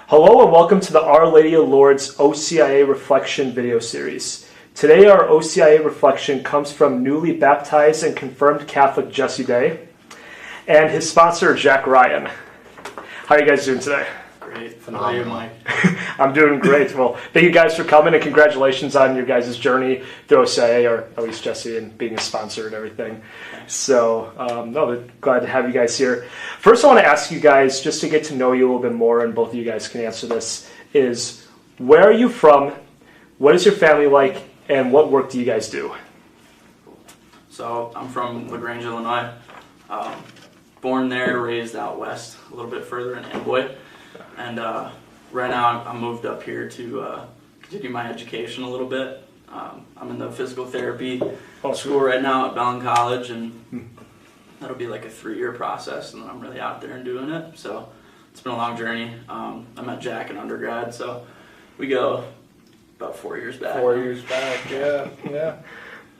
Hello and welcome to the Our Lady of Lourdes OCIA Reflection video series. Today our OCIA reflection comes from newly baptized and confirmed Catholic Jesse Day and his sponsor Jack Ryan. How are you guys doing today? Great. How are you, Mike? I'm doing great. Well, thank you guys for coming and congratulations on your guys' journey through OCIA, or at least Jesse, and being a sponsor and everything. So, glad to have you guys here. First, I want to ask you guys, just to get to know you a little bit more, and both of you guys can answer this, is where are you from, what is your family like, and what work do you guys do? So, I'm from LaGrange, Illinois. Born there, raised out west, a little bit further in Amboy. And right now I moved up here to continue my education a little bit. I'm in the physical therapy school right now at Bellin College, and that'll be like a 3-year process, and then I'm really out there and doing it. So it's been a long journey. I met Jack in undergrad, so we go about 4 years back. 4 years back, yeah.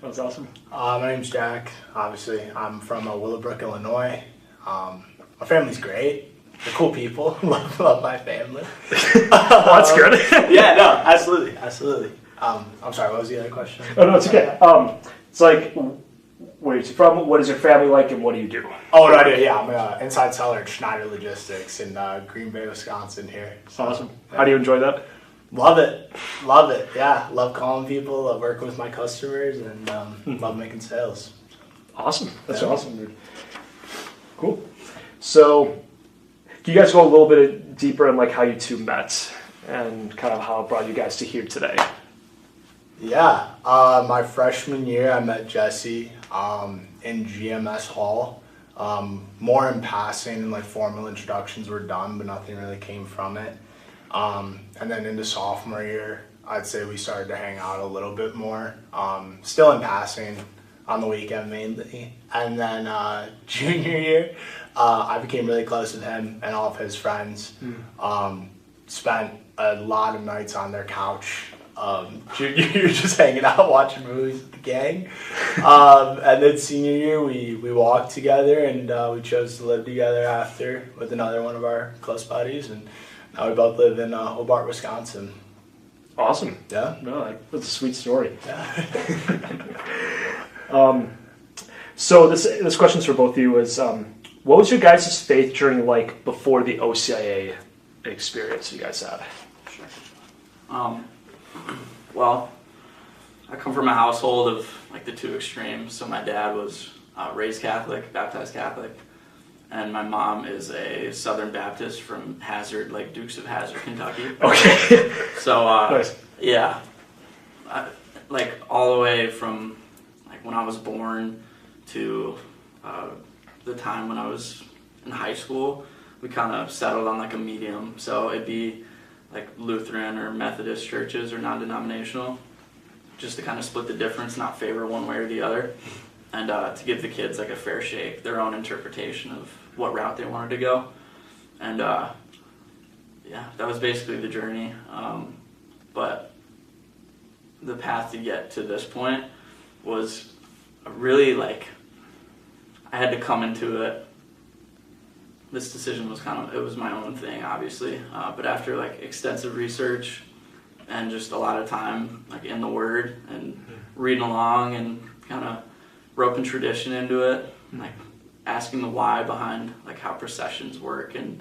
That's awesome. My name's Jack. Obviously, I'm from Willowbrook, Illinois. My family's great. They're cool people. love my family. That's good. Yeah, no, absolutely. I'm sorry, what was the other question? Oh, no, it's okay. It's like, where are you from? What is your family like, and what do you do? Oh, right, yeah. I'm an inside seller at Schneider Logistics in Green Bay, Wisconsin here. So, Awesome. How do you enjoy that? Love it. Yeah, love calling people, love working with my customers, and love making sales. Awesome. That's awesome, dude. Cool. So, can you guys go a little bit deeper in like how you two met and kind of how it brought you guys to here today? Yeah, my freshman year I met Jesse in GMS Hall. More in passing and like formal introductions were done, but nothing really came from it. And then into sophomore year, I'd say we started to hang out a little bit more. Still in passing on the weekend mainly. And then junior year, I became really close with him and all of his friends. Spent a lot of nights on their couch. Junior year, just hanging out, watching movies with the gang. And then senior year, we walked together, and we chose to live together after with another one of our close buddies. And now we both live in Hobart, Wisconsin. Awesome. Yeah. No, that's a sweet story. Yeah. So this question's for both of you. Is what was your guys' faith journey like before the OCIA experience you guys had? Sure. Well, I come from a household of like the two extremes. So my dad was raised Catholic, baptized Catholic, and my mom is a Southern Baptist from Hazard, like Dukes of Hazzard, Kentucky. Okay. So Nice. yeah, like all the way from like when I was born to the time when I was in high school, we kind of settled on like a medium. So it'd be like Lutheran or Methodist churches or non-denominational, just to kind of split the difference, not favor one way or the other, and to give the kids like a fair shake, their own interpretation of what route they wanted to go. And yeah, that was basically the journey. But the path to get to this point was really like, I had to come into it. This decision was it was my own thing, obviously, but after like extensive research and just a lot of time like in the Word and reading along and kind of roping tradition into it, like asking the why behind like how processions work and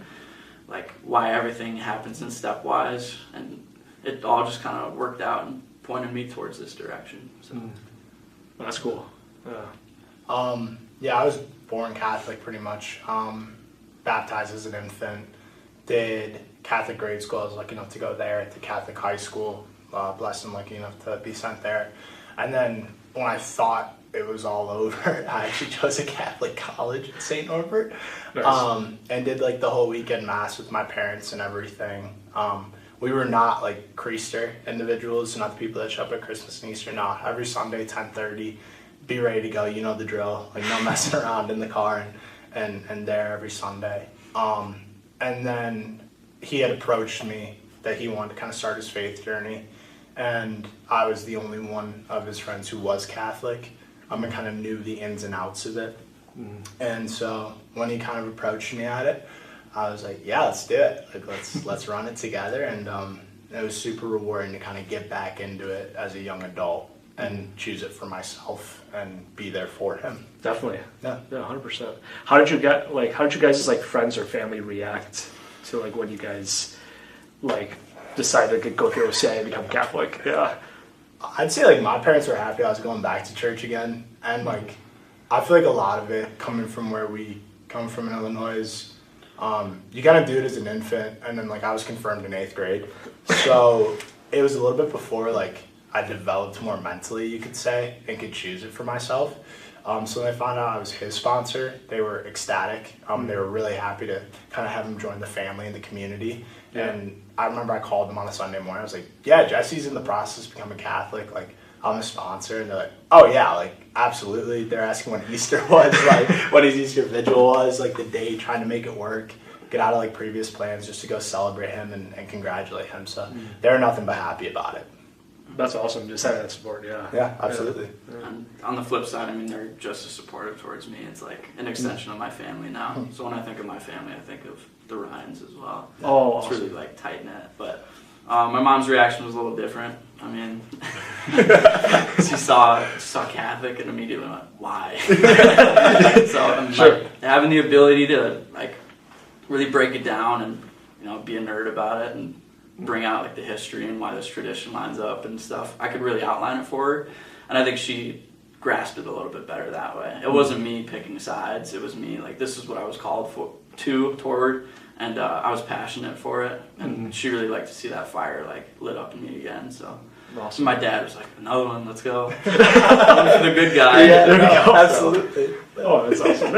like why everything happens in stepwise, and it all just kind of worked out and pointed me towards this direction. So That's cool. Yeah, I was born Catholic pretty much. Baptized as an infant, did Catholic grade school. I was lucky enough to go there, to Catholic high school, blessed and lucky enough to be sent there. And then when I thought it was all over, I actually chose a Catholic college at St. Norbert. Nice. And did like the whole weekend mass with my parents and everything. We were not like Creaster individuals, not the people that show up at Christmas and Easter. No, every Sunday, 10:30, be ready to go. You know the drill. Like no messing around in the car and there every Sunday. And then he had approached me that he wanted to kind of start his faith journey. And I was the only one of his friends who was Catholic. I kind of knew the ins and outs of it. And so when he kind of approached me at it, I was like, yeah, let's do it. Like, let's run it together. And it was super rewarding to kind of get back into it as a young adult and choose it for myself and be there for him. Definitely. Yeah. Yeah, 100%. How did you guys like friends or family react to like when you guys like decided to go through OCIA and become Catholic? Yeah. I'd say like my parents were happy I was going back to church again, and like I feel like a lot of it coming from where we come from in Illinois is you kind of do it as an infant, and then like I was confirmed in 8th grade, so it was a little bit before like I developed more mentally, you could say, and could choose it for myself. So when they found out I was his sponsor, they were ecstatic. They were really happy to kind of have him join the family and the community. Yeah. And I remember I called them on a Sunday morning. I was like, yeah, Jesse's in the process of becoming Catholic. Like, I'm a sponsor. And they're like, oh, yeah, like, absolutely. They're asking when Easter was, like, what his Easter vigil was, like, the date, trying to make it work, get out of, like, previous plans just to go celebrate him and congratulate him. So they were nothing but happy about it. That's awesome. Just having that support. Yeah. Yeah, absolutely. Yeah. And on the flip side, I mean, they're just as supportive towards me. It's like an extension of my family now. So when I think of my family, I think of the Ryans as well. Oh, It's awesome. really like tight knit. But my mom's reaction was a little different. I mean, she saw Catholic and immediately went, "Why?" So Sure. like, having the ability to like really break it down and be a nerd about it and bring out like the history and why this tradition lines up and stuff, I could really outline it for her, and I think she grasped it a little bit better that way. It wasn't me picking sides; it was me like, this is what I was called toward, and I was passionate for it, and she really liked to see that fire like lit up in me again. So Awesome. my dad was like, another one, let's go. One for the good guy. There we go. Absolutely. Oh, that's awesome.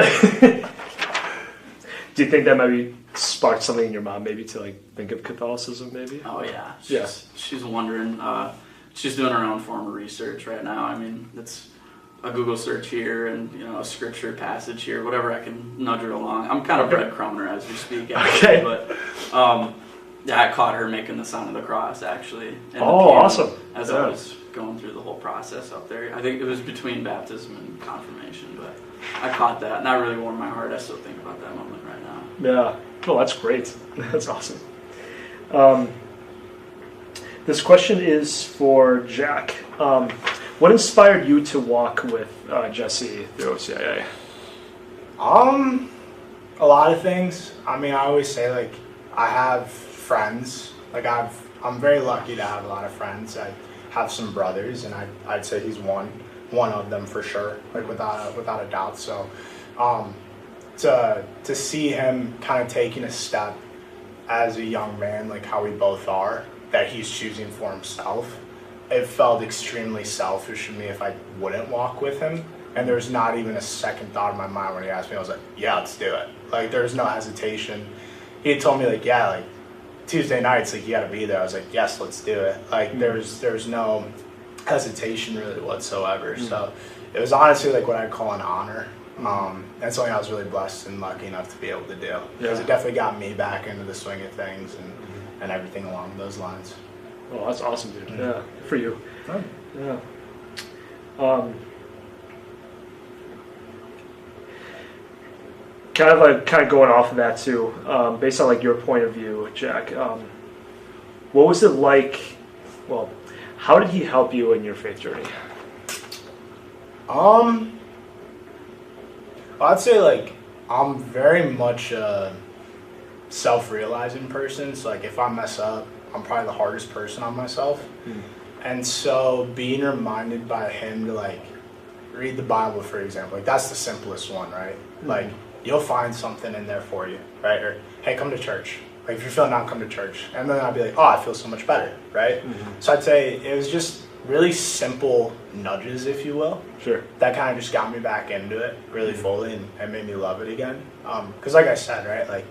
Do you think that maybe sparked something in your mom, maybe to like think of Catholicism, maybe? Oh yeah, Yeah. She's wondering. She's doing her own form of research right now. I mean, it's a Google search here and a scripture passage here, whatever I can nudge her along. I'm kind of breadcrumbing her as we speak, actually, Okay. but yeah, I caught her making the sign of the cross actually. in the Oh, piano awesome. As Yeah. I was going through the whole process up there. I think it was between baptism and confirmation, but I caught that, and that really warmed my heart. I still think about that moment right now. Yeah. Oh, that's great. That's awesome. This question is for Jack. What inspired you to walk with Jesse through OCIA? A lot of things. I mean, I always say like I have friends. Like I'm very lucky to have a lot of friends. I have some brothers, and I'd say he's one of them for sure, like without a doubt. So, to see him kind of taking a step as a young man, like how we both are, that he's choosing for himself, it felt extremely selfish of me if I wouldn't walk with him. And there's not even a second thought in my mind when he asked me. I was like, yeah, let's do it. Like, there's no hesitation. He had told me like, yeah, like Tuesday nights, like you got to be there. I was like, yes, let's do it. Like there's no hesitation really whatsoever. So it was honestly like what I'd call an honor. And something I was really blessed and lucky enough to be able to do. Because it definitely got me back into the swing of things and everything along those lines. Oh, that's awesome, dude. Yeah, for you. Oh. Yeah. Kind of going off of that too, based on like your point of view, Jack. What was it like? Well, how did he help you in your faith journey? I'd say like I'm very much a self-realizing person. So like if I mess up, I'm probably the hardest person on myself. And so being reminded by him to like read the Bible, for example, like that's the simplest one, right? Like you'll find something in there for you, right? Or hey, come to church. Like if you're feeling down, come to church. And then I'd be like, oh, I feel so much better, right? So I'd say it was just really simple nudges, if you will. Sure. That kind of just got me back into it really fully and made me love it again. Because like I said, right, like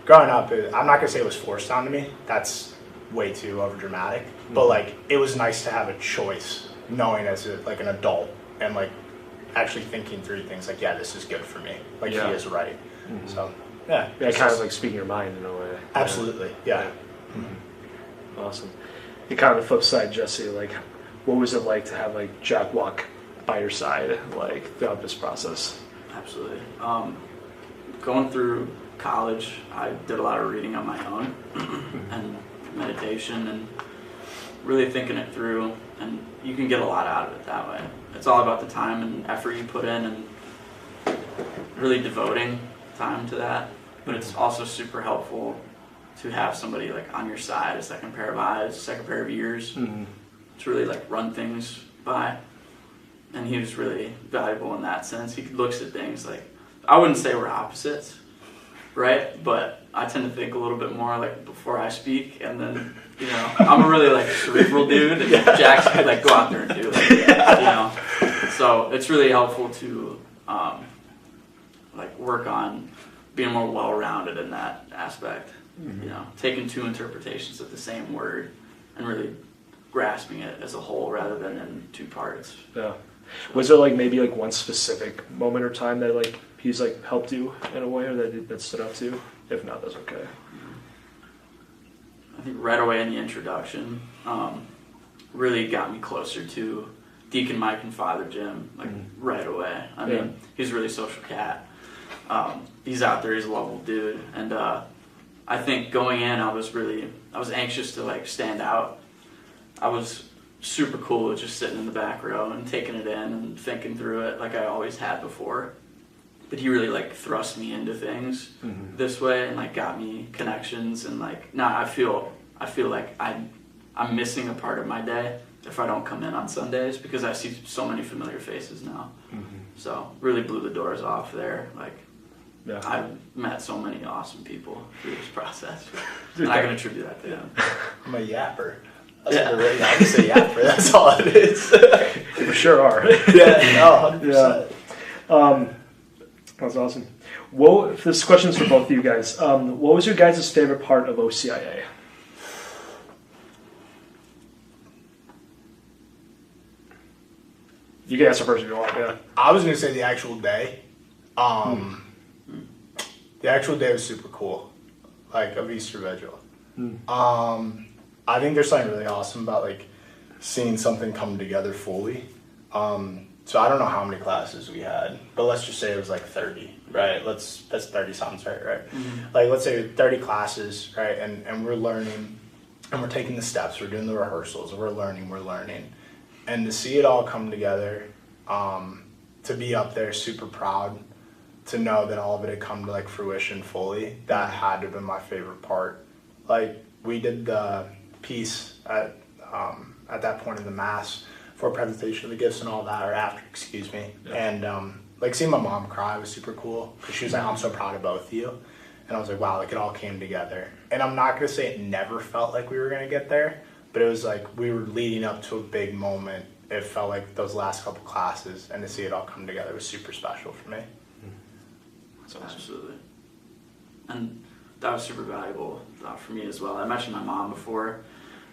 growing up, I'm not going to say it was forced onto me. That's way too overdramatic. But like it was nice to have a choice, knowing as like an adult and like actually thinking through things like, yeah, this is good for me. Like he is right. So yeah. Yeah, kind of like speaking your mind in a way. Absolutely, yeah. Awesome. And kind of the flip side, Jesse, like, what was it like to have like Jack walk by your side, like throughout this process? Absolutely. Going through college, I did a lot of reading on my own and meditation and really thinking it through, and you can get a lot out of it that way. It's all about the time and effort you put in and really devoting time to that, but it's also super helpful to have somebody like on your side, a second pair of eyes, a second pair of ears, to really like run things by. And he was really valuable in that sense. He looks at things like, I wouldn't say we're opposites, right? But I tend to think a little bit more like before I speak, and then, you know, I'm a really like cerebral dude, and Jack's could like go out there and do it, you know. So it's really helpful to like work on being more well-rounded in that aspect. You know, taking two interpretations of the same word and really grasping it as a whole rather than in two parts. Yeah. Was there like maybe like one specific moment or time that like he's like helped you in a way, or that stood out to you? If not, that's okay. I think right away in the introduction, really got me closer to Deacon Mike and Father Jim, like right away. I mean, he's a really social cat. He's out there, he's a lovable dude, and I think going in, I was anxious to like stand out. I was super cool with just sitting in the back row and taking it in and thinking through it like I always had before. But he really like thrust me into things this way and like got me connections, and like now I feel like I'm missing a part of my day if I don't come in on Sundays, because I see so many familiar faces now. So really blew the doors off there. Like I've met so many awesome people through this process, and I can attribute that to them. I'm a yapper. I'm just a yapper. That's all it is. You sure are. Yeah, no, 100%. That's awesome. Well, this question's for both of you guys. What was your guys' favorite part of OCIA? You can answer first if you want. Yeah. I was gonna say the actual day. The actual day was super cool, like of Easter Vigil. I think there's something really awesome about like seeing something come together fully. So I don't know how many classes we had, but let's just say it was like 30, right? That's 30 sounds right? Like let's say 30 classes, right? And we're learning, and we're taking the steps, we're doing the rehearsals, we're learning. And to see it all come together, to be up there super proud, to know that all of it had come to like fruition fully, that had to have been my favorite part. Like we did the piece at that point in the Mass for presentation of the gifts and all that, or after, excuse me. And like seeing my mom cry was super cool, because she was like, I'm so proud of both of you. And I was like, wow, like it all came together. And I'm not gonna say it never felt like we were gonna get there, but it was like we were leading up to a big moment. It felt like those last couple classes, and to see it all come together was super special for me. That's awesome. Absolutely. And that was super valuable for me as well. I mentioned my mom before,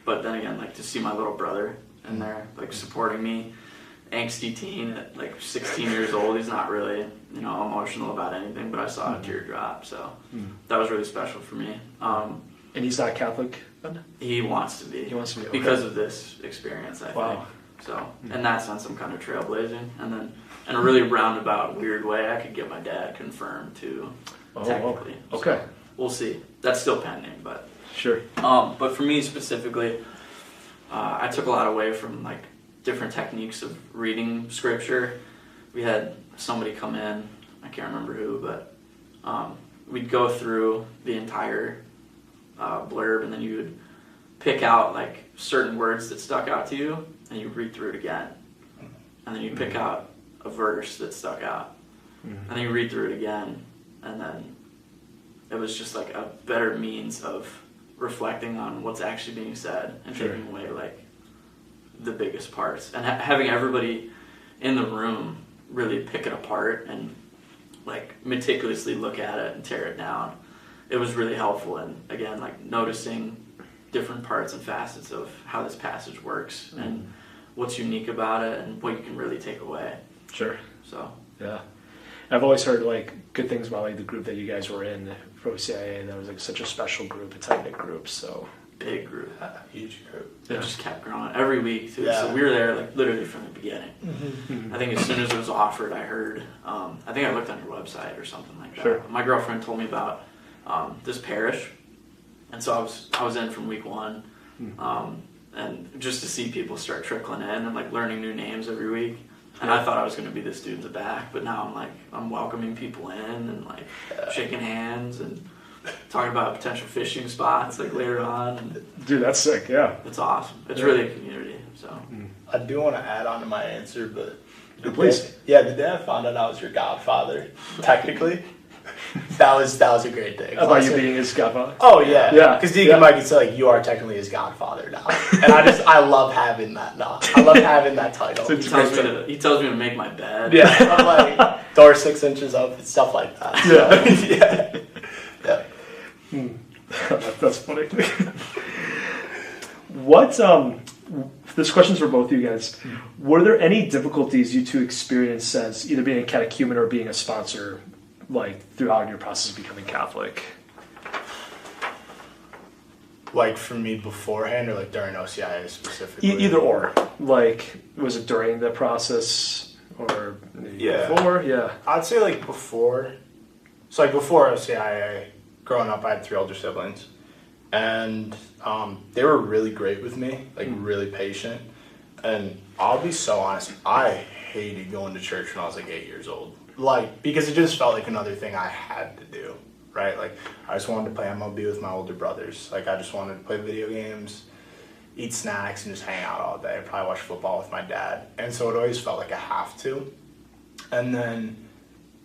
but then again, like to see my little brother in there, like supporting me, angsty teen at like 16 years old. He's not really, you know, emotional about anything, but I saw a teardrop, so that was really special for me. And he's not Catholic then? He wants to be. He wants to be, okay. Because of this experience, I think. So in that sense, I'm kind of trailblazing, and then in a really roundabout, weird way, I could get my dad confirmed too, technically. Okay. So we'll see. That's still pending, but sure. But for me specifically, I took a lot away from like different techniques of reading scripture. We had somebody come in, I can't remember who, but we'd go through the entire blurb, and then you would pick out like certain words that stuck out to you, and you read through it again, and then you pick out a verse that stuck out, and then you read through it again, and then it was just like a better means of reflecting on what's actually being said and taking away like the biggest parts, and having everybody in the room really pick it apart and like meticulously look at it and tear it down. It was really helpful, and again, like noticing different parts and facets of how this passage works and what's unique about it and what you can really take away. Sure. So yeah, I've always heard like good things about like the group that you guys were in for OCIA, and that was like such a special group, a tight knit group. So big group, huge group. It just kept growing every week too. Yeah. So we were there like literally from the beginning. I think as soon as it was offered, I heard. I think I looked on your website or something like that. Sure. My girlfriend told me about this parish, and so I was in from week 1, and just to see people start trickling in and like learning new names every week. And I thought I was going to be the student at the back, but now I'm welcoming people in and like shaking hands and talking about potential fishing spots like later on. And Dude, that's sick. Yeah, it's awesome. It's really a community. So I do want to add on to my answer, but please. The day I found out I was your godfather, technically, that was a great thing. About you being his godfather. Oh yeah, Yeah. Because Deacon Mike could say like, you are technically his godfather now, and I love having that now. I love having that title. he tells me to make my bed. Yeah, I'm like door 6 inches up and stuff like that. Yeah. yeah. That's funny. What this question's for both of you guys. Were there any difficulties you two experienced since either being a catechumen or being a sponsor, like throughout your process of becoming Catholic? Like for me beforehand or like during OCIA specifically? Either or. Like, was it during the process or before? Yeah. I'd say like before. So like before OCIA, growing up, I had 3 older siblings, and they were really great with me, like really patient. And I'll be so honest, I hated going to church when I was like 8 years old, like because it just felt like another thing I had to do, right? Like I just wanted to play MLB with my older brothers. Like I just wanted to play video games, eat snacks, and just hang out all day. Probably watch football with my dad. And so it always felt like I have to. And then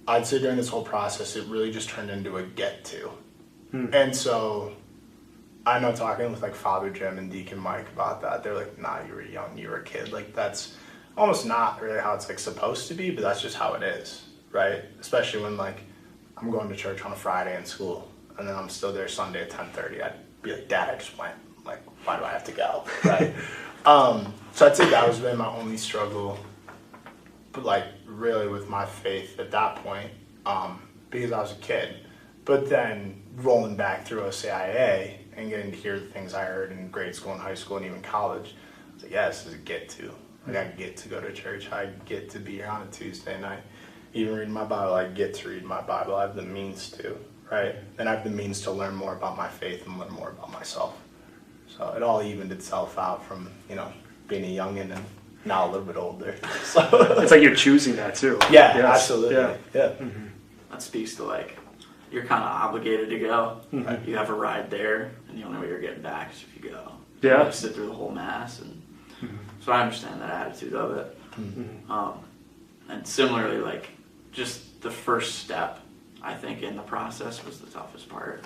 I'd say during this whole process, it really just turned into a get to. And so I know talking with like Father Jim and Deacon Mike about that, they're like, nah, you were young, you were a kid. Like that's almost not really how it's like supposed to be, but that's just how it is, right? Especially when like I'm going to church on a Friday in school and then I'm still there Sunday at 10:30. I'd be like, Dad, I just went. Like, why do I have to go, right? So I'd say that was really my only struggle, but like really with my faith at that point, because I was a kid. But then rolling back through OCIA and getting to hear the things I heard in grade school and high school and even college, I was like, yeah, this is a get to. Like I get to go to church. I get to be here on a Tuesday night. Even reading my Bible, I get to read my Bible. I have the means to, right? And I have the means to learn more about my faith and learn more about myself. So it all evened itself out from, being a youngin' and now a little bit older. So It's like you're choosing that too. yeah, Yes. absolutely. Yeah. That speaks to like you're kind of obligated to go. Mm-hmm. You have a ride there, and the only way you're getting back is if you go. Yeah. You have to sit through the whole mass, and so I understand that attitude of it. And similarly, like just the first step, I think in the process was the toughest part,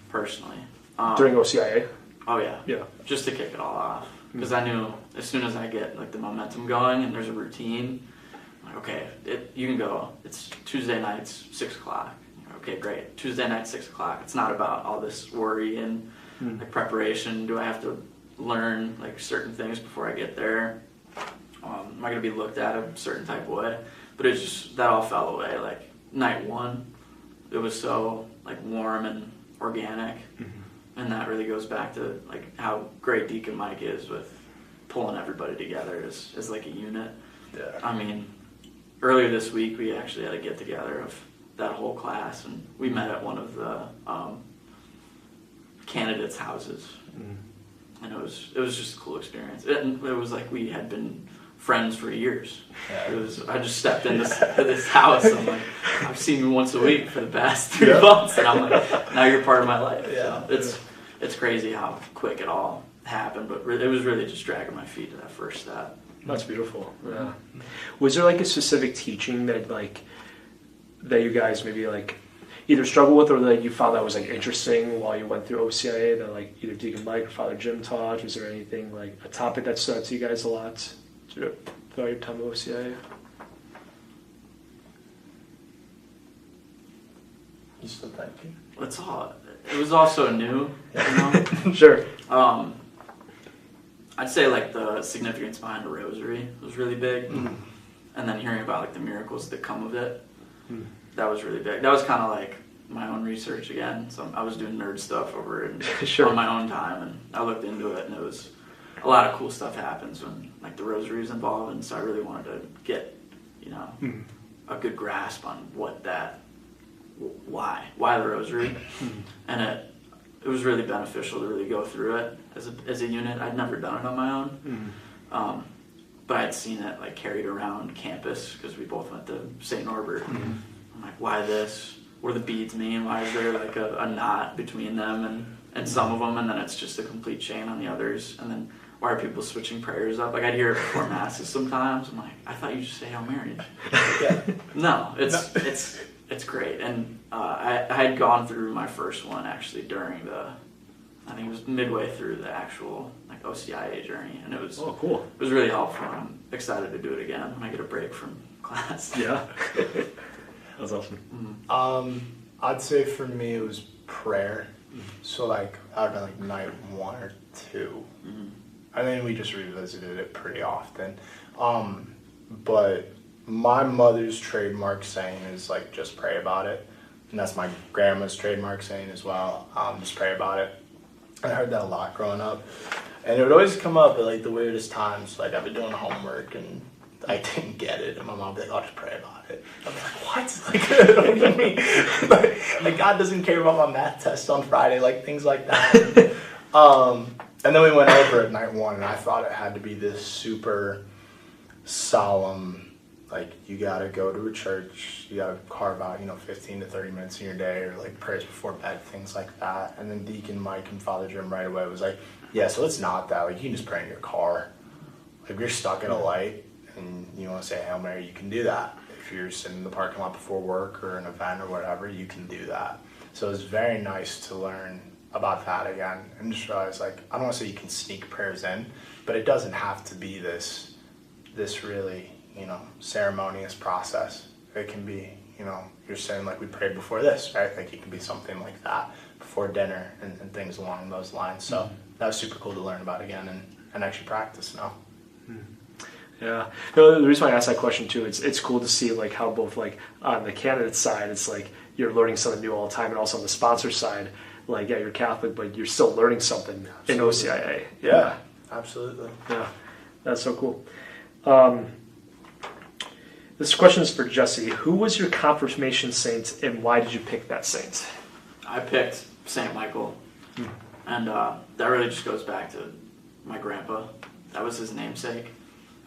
personally. During OCIA? Oh yeah. Yeah. Just to kick it all off, because I knew as soon as I get like the momentum going and there's a routine, I'm like, okay, you can go. It's Tuesday nights, 6 o'clock. Okay, great. Tuesday night, 6 o'clock. It's not about all this worry and like preparation. Do I have to learn like certain things before I get there? Am I going to be looked at a certain type of way? But it's just, that all fell away. Like night 1, it was so like warm and organic. And that really goes back to like how great Deacon Mike is with pulling everybody together as like a unit. Yeah. I mean, earlier this week we actually had a get together of that whole class, and we met at one of the candidates' houses, and it was just a cool experience. It was like we had been friends for years. Yeah. I just stepped into this house. I'm like, I've seen you once a week for the past 3 months, and I'm like, now you're part of my life. Yeah. So it's crazy how quick it all happened, but it was really just dragging my feet to that first step. That's beautiful. Yeah. Was there like a specific teaching that you guys maybe like either struggle with or that you found that was like interesting while you went through OCIA that like either Deacon Mike or Father Jim taught? Was there anything like a topic that stood out to you guys a lot throughout your time at OCIA? You still thinking? It was also new, Sure. I'd say like the significance behind the rosary was really big, and then hearing about like the miracles that come of it, that was really big. That was kind of like my own research again. So I was doing nerd stuff over it on my own time, and I looked into it, and it was a lot of cool stuff happens when like the rosary is involved, and so I really wanted to get a good grasp on what that why the rosary, and it was really beneficial to really go through it as a unit. I'd never done it on my own, but I'd seen it like carried around campus because we both went to St. Norbert. I'm like, why this? What do the beads mean? Why is there like a knot between them and some of them, and then it's just a complete chain on the others, and then why are people switching prayers up? Like I'd hear it before masses sometimes. I'm like, I thought you just say Hail Mary. No, it's great. And I had gone through my first one actually during I think it was midway through the actual like OCIA journey, and it was cool. It was really helpful. I'm excited to do it again when I get a break from class. Yeah, that's awesome. I'd say for me it was prayer. So like I'd been like night 1 or 2. I think we just revisited it pretty often. But my mother's trademark saying is like, just pray about it. And that's my grandma's trademark saying as well. Just pray about it. And I heard that a lot growing up. And it would always come up at like the weirdest times. Like I've been doing homework and I didn't get it. And my mom would be like, I'll just pray about it. I'd be like, what? Like, what do you mean? Like God doesn't care about my math test on Friday. Like things like that. And then we went over at night 1, and I thought it had to be this super solemn, like you gotta go to a church, you gotta carve out, 15 to 30 minutes in your day, or like prayers before bed, things like that. And then Deacon Mike and Father Jim right away was like, yeah, so it's not that. Like you can just pray in your car. Like if you're stuck at a light and you want to say Hail Mary, you can do that. If you're sitting in the parking lot before work or an event or whatever, you can do that. So it was very nice to learn about that again, and just realize like I don't want to say you can sneak prayers in, but it doesn't have to be this really ceremonious process. It can be you're saying like we prayed before this, right? Like it can be something like that before dinner and things along those lines. So that was super cool to learn about again and actually practice now. Yeah, no, the reason why I asked that question too, it's cool to see like how both like on the candidate side, it's like you're learning something new all the time, and also on the sponsor side, like yeah, you're Catholic, but you're still learning something in OCIA. Yeah, absolutely. Yeah, that's so cool. This question is for Jesse. Who was your confirmation saint, and why did you pick that saint? I picked St. Michael, and that really just goes back to my grandpa. That was his namesake,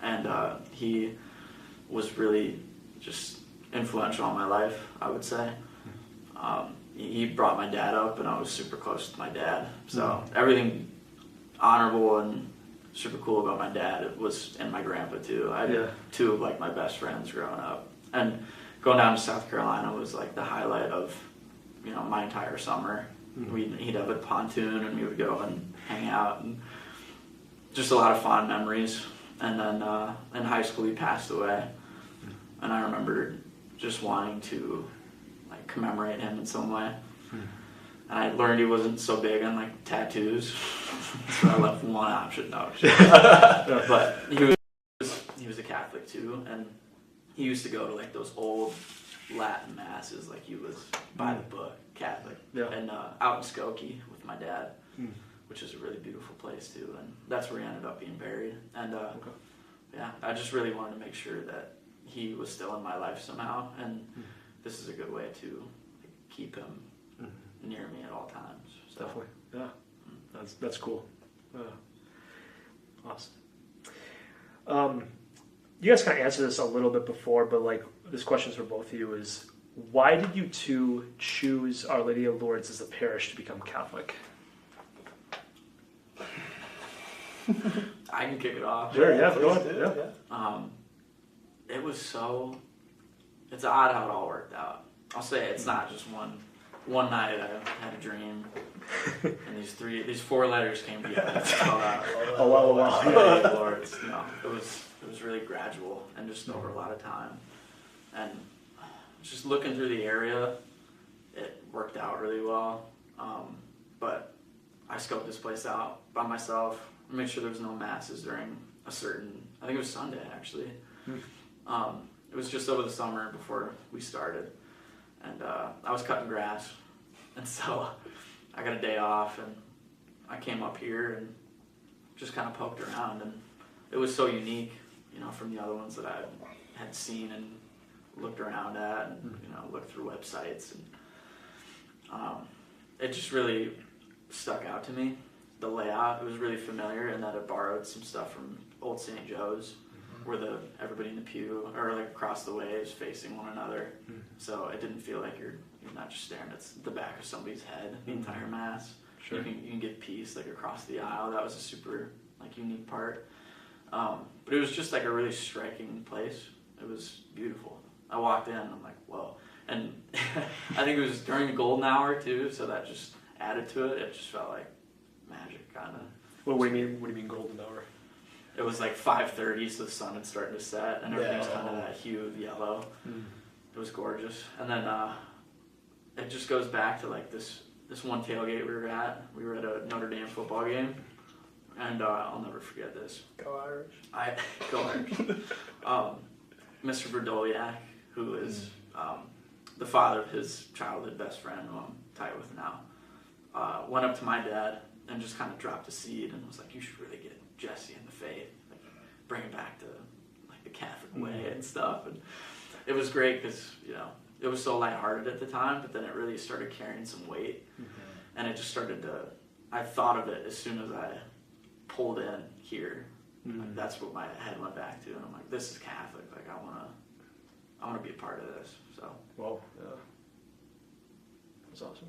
and he was really just influential on my life, I would say. He brought my dad up, and I was super close to my dad. So everything honorable and super cool about my dad was in my grandpa too. I had 2 of like my best friends growing up, and going down to South Carolina was like the highlight of my entire summer. He'd have a pontoon, and we would go and hang out, and just a lot of fond memories. And then in high school, he passed away, and I remember just wanting to like commemorate him in some way. And I learned he wasn't so big on like tattoos, so I left one option. No, but he was a Catholic too, and he used to go to like those old Latin masses, like he was by the book Catholic, and out in Skokie with my dad, which is a really beautiful place too, and that's where he ended up being buried. And I just really wanted to make sure that he was still in my life somehow, and this is a good way to keep him near me at all times. So. Definitely, yeah, that's cool. Awesome. You guys kind of answered this a little bit before, but like this question's for both of you: is why did you 2 choose Our Lady of Lourdes as a parish to become Catholic? I can kick it off. Sure, yeah, go ahead. It was it's odd how it all worked out. I'll say it's not just one night I had a dream, and these 4 letters came together. Oh wow. Our Lady of Lourdes. No, it was really gradual and just over a lot of time. And just looking through the area, it worked out really well. But I scoped this place out by myself. I made sure there was no masses during I think it was Sunday actually. It was just over the summer before we started. And I was cutting grass, and so I got a day off, and I came up here and just kind of poked around, and it was so unique, from the other ones that I had seen and looked around at, and looked through websites, and it just really stuck out to me. The layout, it was really familiar, and that it borrowed some stuff from old St. Joe's, where everybody in the pew or like across the way is facing one another. So it didn't feel like you're not just staring at the back of somebody's head the entire mass. Sure. You can get peace like across the aisle. That was a super like unique part. But it was just like a really striking place. It was beautiful. I walked in, I'm like, whoa. And I think it was during the golden hour too, so that just added to it. It just felt like magic, kind of. What do you mean golden hour? It was like 5:30, so the sun had started to set, and everything's kind of that hue of yellow. It was gorgeous. And then it just goes back to like this one tailgate we were at. We were at a Notre Dame football game, and I'll never forget this. Go Irish. Go Irish. Mr. Verdoliak, who is the father of his childhood best friend, who I'm tight with now, went up to my dad and just kind of dropped a seed and was like, "You should really get Jesse in the faith, like, bring him back to like the Catholic way and stuff." And it was great because it was so lighthearted at the time, but then it really started carrying some weight, and it just started to. I thought of it as soon as I pulled in here. Like, that's what my head went back to, and I'm like, "This is Catholic. Like, I want to be a part of this." So. Well, yeah, that's awesome.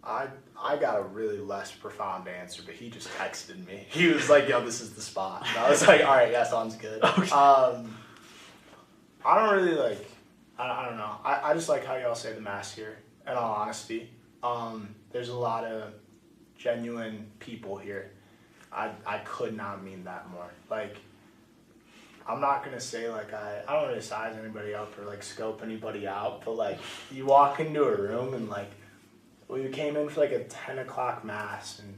I got a really less profound answer, but he just texted me. He was like, "Yo, this is the spot." And I was like, "All right, yeah, sounds good." Okay. I don't really like. I don't know. I just like how y'all say the mass here. In all honesty, there's a lot of genuine people here. I could not mean that more. Like, I'm not gonna say like I don't really size anybody up or like scope anybody out, but like you walk into a room and like. We came in for like a 10 o'clock mass, and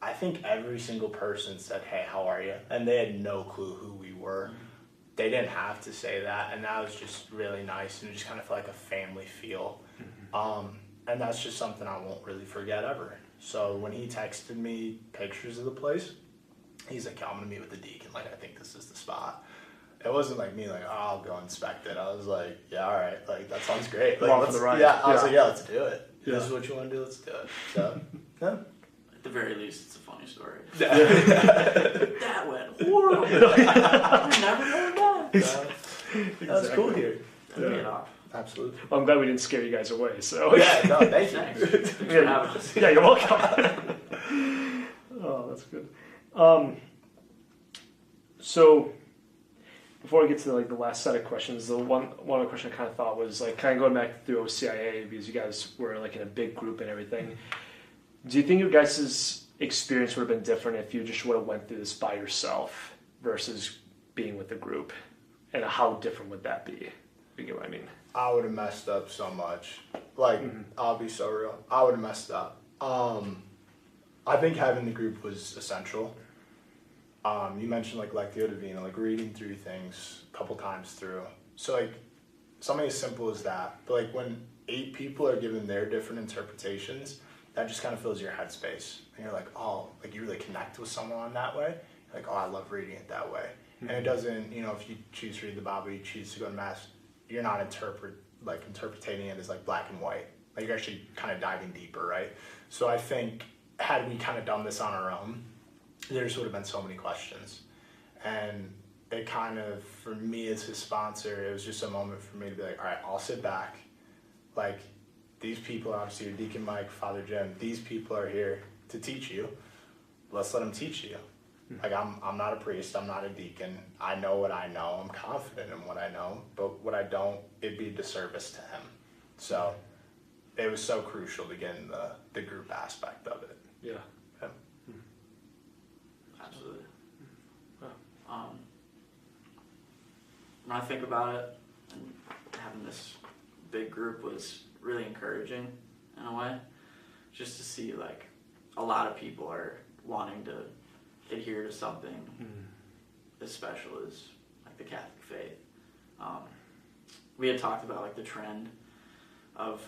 I think every single person said, "Hey, how are you?" And they had no clue who we were. They didn't have to say that, and that was just really nice, and it just kind of felt like a family feel. And that's just something I won't really forget ever. So when he texted me pictures of the place, he's like, "I'm gonna meet with the deacon. Like, I think this is the spot." It wasn't like me, like, "Oh, I'll go inspect it." I was like, "Yeah, all right, like that sounds great." Like, Along for the ride. yeah, I was like, "Yeah, let's do it. Yeah. This is what you want to do. Let's do it." So, yeah. At the very least, it's a funny story. Yeah. That went horrible. I'm never going back. That's cool here. Pay it off. Absolutely. Well, I'm glad we didn't scare you guys away. So Yeah, no, thank Thanks. you. Thanks for having us. yeah, you're welcome. Oh, that's good. So before we get to like the last set of questions, the one other question I kind of thought was like kind of going back through OCIA because you guys were like in a big group and everything. Do you think your guys' experience would have been different if you just would have went through this by yourself versus being with a group? And how different would that be? You get what I mean? I would have messed up so much. Like, I'll be so real. I would have messed up. I think having the group was essential. You mentioned like Lectio Divina, like reading through things a couple times through. So like something as simple as that. But like when 8 people are given their different interpretations, that just kind of fills your headspace. And you're like, oh, like you really connect with someone that way. You're like, oh, I love reading it that way. And it doesn't, if you choose to read the Bible, you choose to go to Mass, you're not interpreting it as like black and white. Like you're actually kind of diving deeper, right? So I think had we kind of done this on our own, there just would have been so many questions. And it kind of, for me as his sponsor, it was just a moment for me to be like, all right, I'll sit back. Like, these people, obviously, your Deacon Mike, Father Jim, these people are here to teach you. Let's let them teach you. Like, I'm not a priest, I'm not a deacon. I know what I know, I'm confident in what I know, but what I don't, it'd be a disservice to him. So, it was so crucial to get in the group aspect of it. Yeah. Yeah. Absolutely. Wow. When I think about it, and having this big group was really encouraging in a way, just to see like a lot of people are wanting to adhere to something as special as like the Catholic faith. We had talked about like the trend of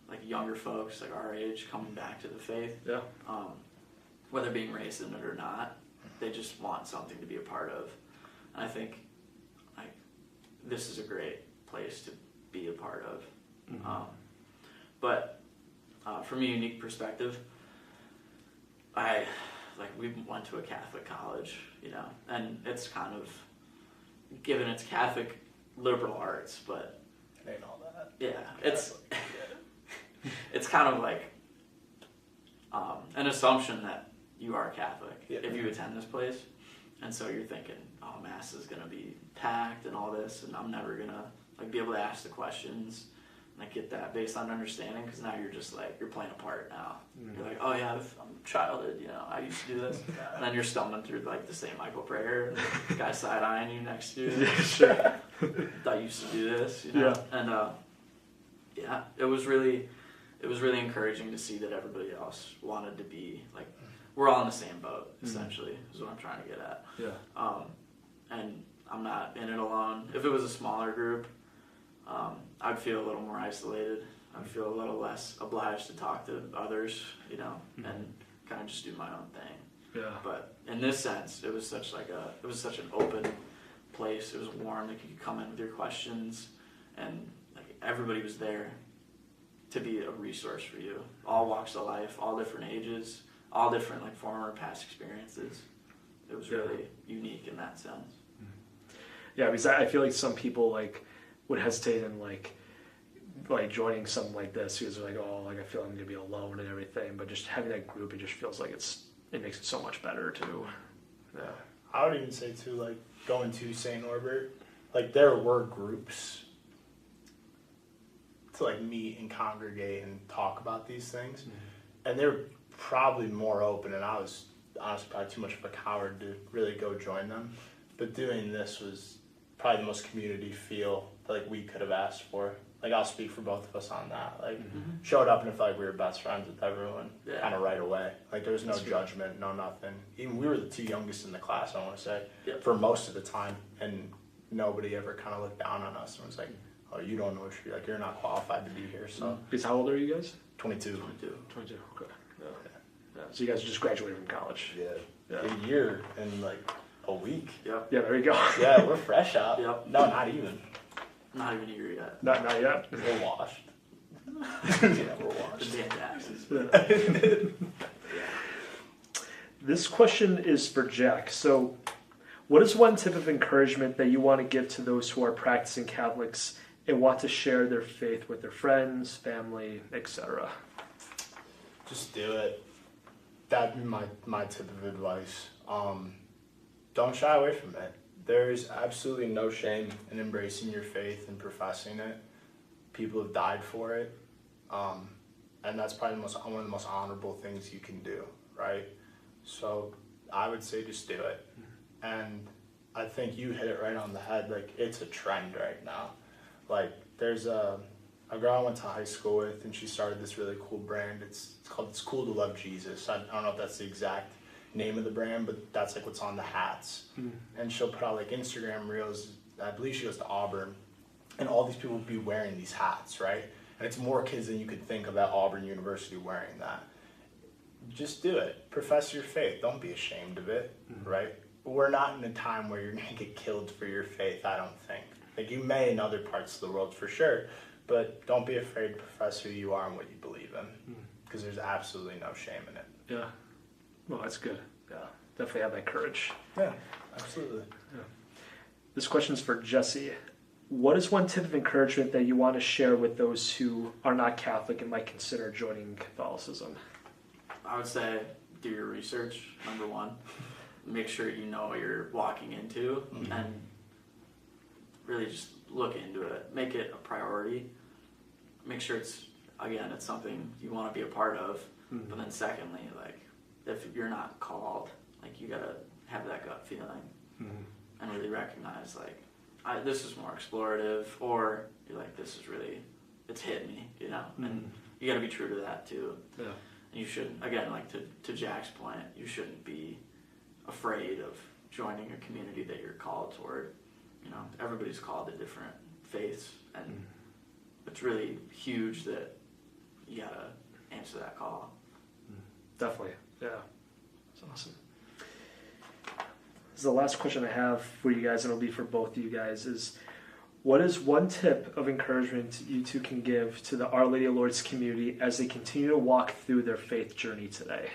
like younger folks like our age coming back to the faith. Yeah. Whether being raised in it or not, they just want something to be a part of. And I think like this is a great place to be a part of. But from a unique perspective, we went to a Catholic college, and it's kind of, given it's Catholic liberal arts, but It ain't all that. yeah, it's kind of like an assumption that you are Catholic if you attend this place, and so you're thinking, oh, Mass is gonna be packed and all this, and I'm never gonna be able to ask the questions. And I get that based on understanding, because now you're just you're playing a part now. You're like, oh yeah, I'm childhood, I used to do this. And then you're stumbling through the St. Michael prayer, and the guy side-eyeing you next to you. Sure. I used to do this, Yeah. And it was really encouraging to see that everybody else wanted to be we're all in the same boat, essentially, is what I'm trying to get at. Yeah. And I'm not in it alone. If it was a smaller group, I'd feel a little more isolated. I'd feel a little less obliged to talk to others, and kind of just do my own thing. Yeah. But in this sense, it was such an open place. It was warm. You could come in with your questions, and everybody was there to be a resource for you. All walks of life, all different ages, all different former past experiences. It was really unique in that sense. Yeah, because I feel like some people would hesitate in joining something like this because they're I feel I'm gonna be alone and everything. But just having that group, it just feels like it makes it so much better too. Yeah. I would even say too, going to St. Norbert, there were groups to meet and congregate and talk about these things, and they're probably more open. And I was honestly probably too much of a coward to really go join them. But doing this was probably the most community feel that we could have asked for. I'll speak for both of us on that. Showed up and it felt like we were best friends with everyone kind of right away. There was no judgment, no nothing. Even we were the two youngest in the class, I want to say, for most of the time. And nobody ever kind of looked down on us and was like, oh, you don't know what you're not qualified to be here. So. Because how old are you guys? 22. 22, okay. Yeah. So you guys just graduated from college? Yeah. A year and a week. Yep. Yeah, there you go. Yeah, we're fresh out. Yep. No, not even. Not even a year yet. Not yet. We're washed. Yeah, we're washed. The damn taxes. This question is for Jack. So, what is one tip of encouragement that you want to give to those who are practicing Catholics and want to share their faith with their friends, family, etc.? Just do it. That'd be my tip of advice. Don't shy away from it. There's absolutely no shame in embracing your faith and professing it. People have died for it. And that's probably one of the most honorable things you can do, right? So I would say just do it. And I think you hit it right on the head. It's a trend right now. There's a girl I went to high school with, and she started this really cool brand. It's called It's Cool to Love Jesus. I don't know if that's the exact name of the brand, but that's what's on the hats. And she'll put out Instagram reels. I believe she goes to Auburn, and all these people will be wearing these hats, right? And it's more kids than you could think of at Auburn University wearing that. Just do it. Profess your faith. Don't be ashamed of it, right? We're not in a time where you're going to get killed for your faith, I don't think. You may in other parts of the world for sure, but don't be afraid to profess who you are and what you believe in, because there's absolutely no shame in it. Yeah. Well, that's good. Yeah. Definitely have that courage. Yeah, absolutely. Yeah. This question's for Jesse. What is one tip of encouragement that you want to share with those who are not Catholic and might consider joining Catholicism? I would say do your research, number one. Make sure you know what you're walking into, and really just look into it. Make it a priority. Make sure it's something you want to be a part of. But then secondly, if you're not called, you gotta have that gut feeling and really recognize this is more explorative, or you're this is really, it's hit me, and you gotta be true to that too. Yeah. And you shouldn't, again, to Jack's point, you shouldn't be afraid of joining a community that you're called toward. Everybody's called to different faiths, and it's really huge that you gotta answer that call. Definitely, yeah. That's awesome. This is the last question I have for you guys, and it'll be for both of you guys, is What is one tip of encouragement you two can give to the Our Lady of Lourdes community as they continue to walk through their faith journey today?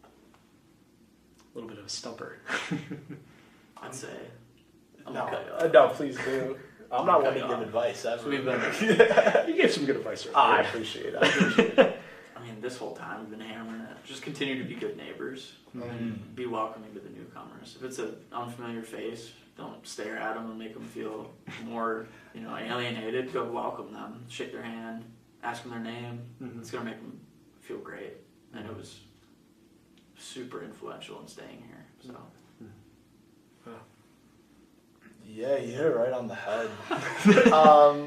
A little bit of a stumper. I'd say. No, please do. I'm not one to give advice. That's We've been. You gave some good advice. I appreciate it. I mean, this whole time we've been hammering it. Just continue to be good neighbors. And be welcoming to the newcomers. If it's an unfamiliar face, don't stare at them and make them feel more, alienated. Go welcome them, shake their hand, ask them their name. It's gonna make them feel great. And it was super influential in staying here. So. Yeah, you hit it right on the head. I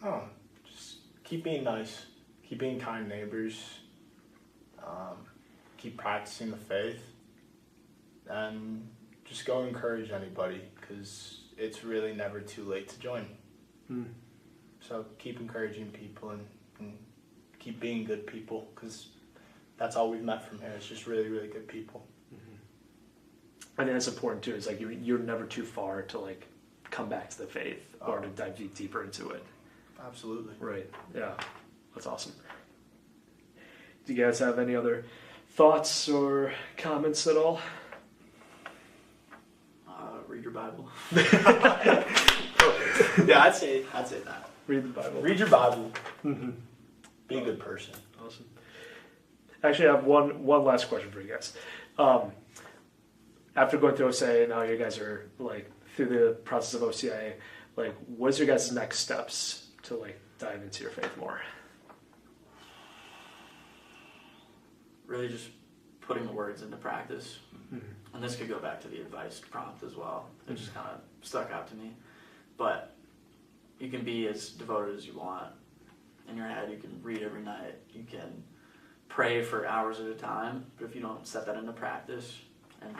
don't know. Just keep being nice. Keep being kind neighbors. Keep practicing the faith. And just go encourage anybody, because it's really never too late to join. So keep encouraging people and keep being good people, because that's all we've met from here. It's just really, really good people. I think that's important too. It's like you're never too far to like come back to the faith or to dive deeper into it. Absolutely. Right. Yeah. That's awesome. Do you guys have any other thoughts or comments at all? Read your Bible. Yeah, I'd say that. Read the Bible. Read your Bible. Be a good person. Awesome. Actually, I have one last question for you guys. After going through OCIA, now you guys are like through the process of OCIA. Like, what's your guys' next steps to like dive into your faith more? Really just putting the words into practice. And this could go back to the advice prompt as well. It just kind of stuck out to me. But you can be as devoted as you want. In your head, you can read every night. You can pray for hours at a time. But if you don't set that into practice and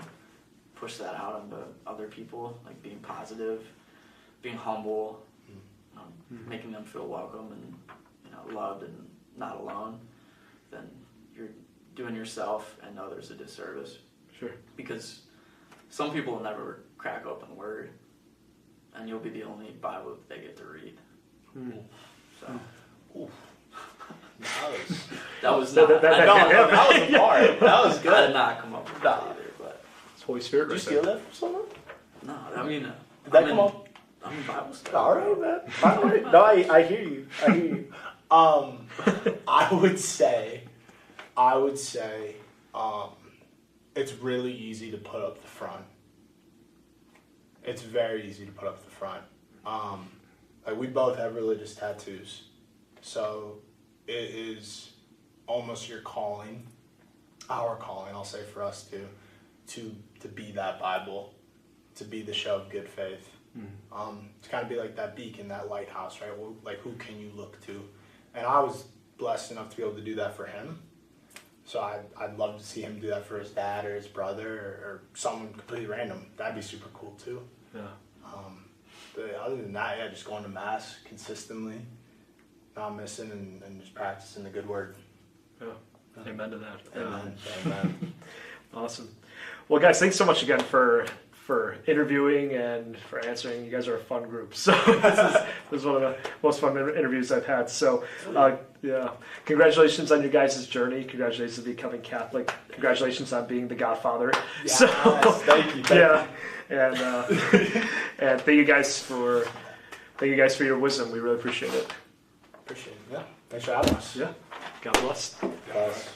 push that out onto other people, like being positive, being humble, making them feel welcome and loved and not alone, then you're doing yourself and others a disservice. Sure. Because some people will never crack open the Word, and you'll be the only Bible that they get to read. So. That was not. That was a part. That was good. I did not come up with that either, but It's Holy Spirit. Did you steal that from someone? no, I mean, Did that come up? I'm in Bible study. All right, man. All right. No, I hear you. I hear you. I would say, it's really easy to put up the front. It's very easy to put up the front. Like we both have religious tattoos, so it is almost your calling, our calling. I'll say for us to be that Bible, to be the show of good faith. To kind of be like that beacon, that lighthouse, right? Well, like who can you look to? And I was blessed enough to be able to do that for him. So I'd love to see him do that for his dad or his brother or someone completely random. That'd be super cool too. Yeah. But other than that, yeah, just going to mass consistently, not missing, and just practicing the good word. Yeah. Amen to that. Amen. Amen. Awesome. Well, guys, thanks so much again for interviewing and for answering. You guys are a fun group. So this is one of the most fun interviews I've had. So yeah, congratulations on your guys' journey. Congratulations on becoming Catholic. Congratulations on being the Godfather. Yes, so, thank you. And and thank you guys for your wisdom. We really appreciate it. Appreciate it. Yeah. Thanks for having us. Yeah. God bless. God bless.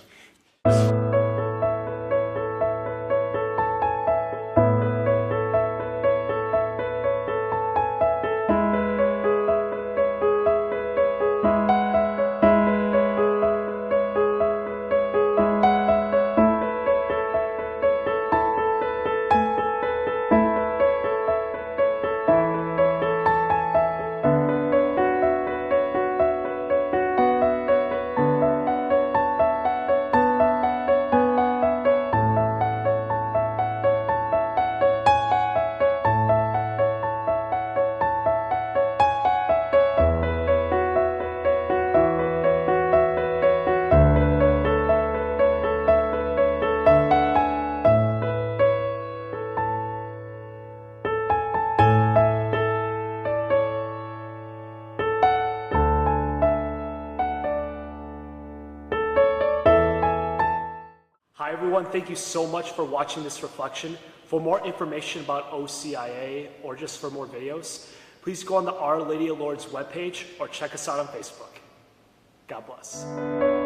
everyone, thank you so much for watching this reflection. For more information about OCIA or just for more videos, please go on the Our Lady of Lourdes webpage or check us out on Facebook. God bless.